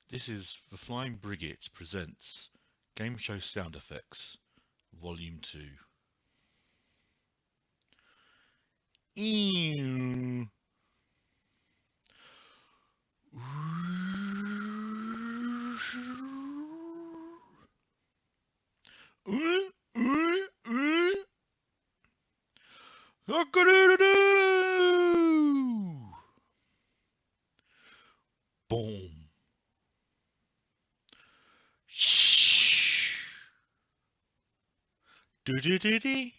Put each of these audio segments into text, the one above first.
This is the Flying Brig-et presents Gameshow Sound Effects, Volume 2. Ew. Boom. Shh. Do do do do.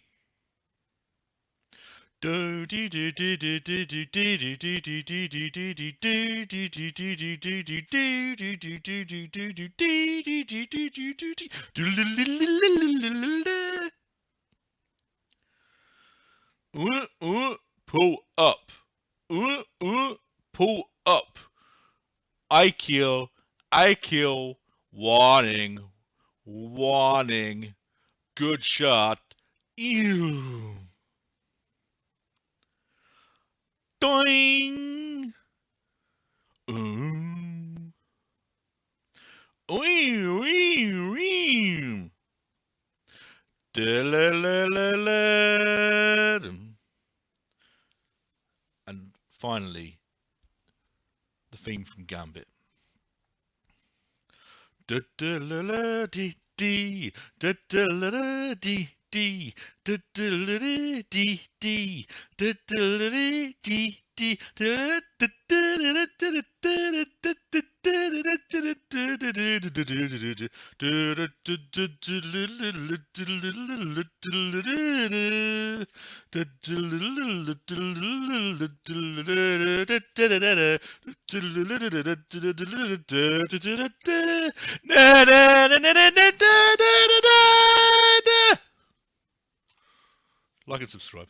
Do do do do do do do do do do do do do do do do do pull up. Pull up. I kill. Warning. Good shot. Ew. Doing. And finally, the theme from Gambit. Like and subscribe.